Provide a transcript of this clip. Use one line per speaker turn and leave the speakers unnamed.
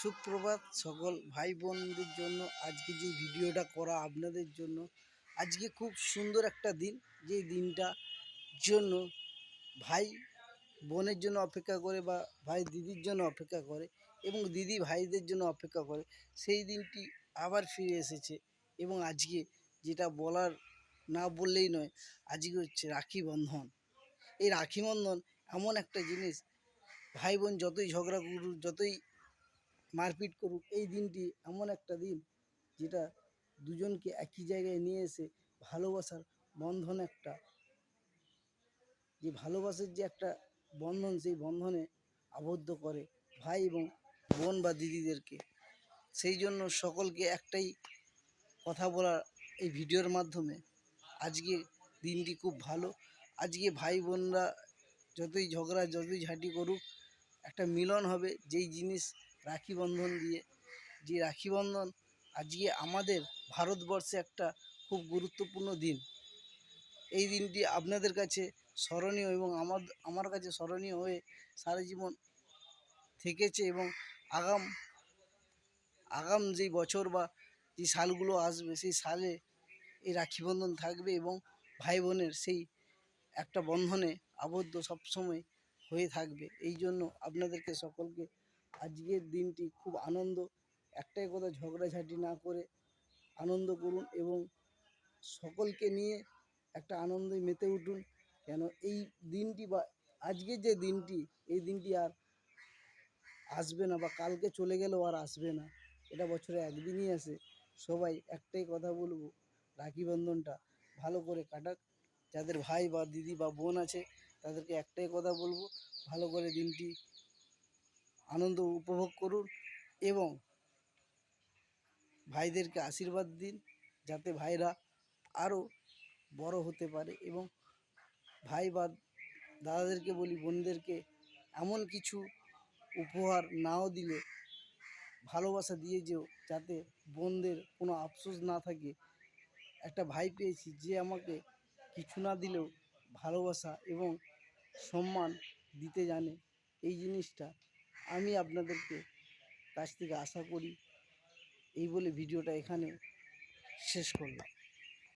সুপ্রভাত সকল ভাই বোনদের জন্য। আজকে যে ভিডিওটা করা আপনাদের জন্য, আজকে খুব সুন্দর একটা দিন, যে দিনটা জন্য ভাই বোনের জন্য অপেক্ষা করে বা ভাই দিদির জন্য অপেক্ষা করে এবং দিদি ভাইদের জন্য অপেক্ষা করে। সেই দিনটি আবার ফিরে এসেছে এবং আজকে যেটা বলার না বললেই নয়, আজকে হচ্ছে রাখি বন্ধন। এই রাখি বন্ধন এমন একটা জিনিস, ভাই বোন যতই ঝগড়া করুক, যতই মারপিট করুক, এই দিনটি এমন একটা দিন যেটা দুজনকে একই জায়গায় নিয়ে এসে ভালোবাসার বন্ধন, একটা যে ভালোবাসার যে একটা বন্ধন, সেই বন্ধনে আবদ্ধ করে ভাই এবং বোন বা দিদিদেরকে। সেই জন্য সকলকে একটাই কথা বলার এই ভিডিওর মাধ্যমে, আজকে দিনটি খুব ভালো। আজকে ভাই বোনরা যতই ঝগড়া যতই ঝাঁটি করুক, একটা মিলন হবে যেই জিনিস রাখি বন্ধন দিয়ে। যে রাখি বন্ধন আজকে আমাদের ভারতবর্ষে একটা খুব গুরুত্বপূর্ণ দিন। এই দিনটি আপনাদের কাছে স্মরণীয় এবং আমার কাছে স্মরণীয় হয়ে সারা জীবন থেকেছে এবং আগাম যেই বছর বা যে সালগুলো আসবে, সেই সালে এই রাখি বন্ধন থাকবে এবং ভাই বোনের সেই একটা বন্ধনে আবদ্ধ সবসময় হয়ে থাকবে। এই জন্য আপনাদেরকে সকলকে আজকের দিনটি খুব আনন্দ, একটাই কথা, ঝগড়াঝাটি না করে আনন্দ করুন এবং সকলকে নিয়ে একটা আনন্দে মেতে উঠুন। কেন এই দিনটি বা আজকের যে দিনটি, এই দিনটি আর আসবে না বা কালকে চলে গেলেও আর আসবে না। এটা বছরে একদিনই আসে। সবাই একটাই কথা বলবো, রাখি বন্ধনটা ভালো করে কাটাক। যাদের ভাই বা দিদি বা বোন আছে, তাদেরকে একটাই কথা বলবো, ভালো করে দিনটি আনন্দ উপভোগ করুন এবং ভাইদেরকে আশীর্বাদ দিন, যাতে ভাইরা আরও বড় হতে পারে। এবং ভাই বা দাদাদেরকে বলি, বোনদেরকে এমন কিছু উপহার নাও দিলে ভালোবাসা দিয়ে যেও, যাতে বোনদের কোনো আফসোস না থাকে। একটা ভাই পেয়েছি যে আমাকে কিছু না দিলেও ভালোবাসা এবং সম্মান দিতে জানে। এই জিনিসটা আমি আপনাদেরকে কাছ থেকে আশা করি। এই বলে ভিডিওটা এখানে শেষ করলাম।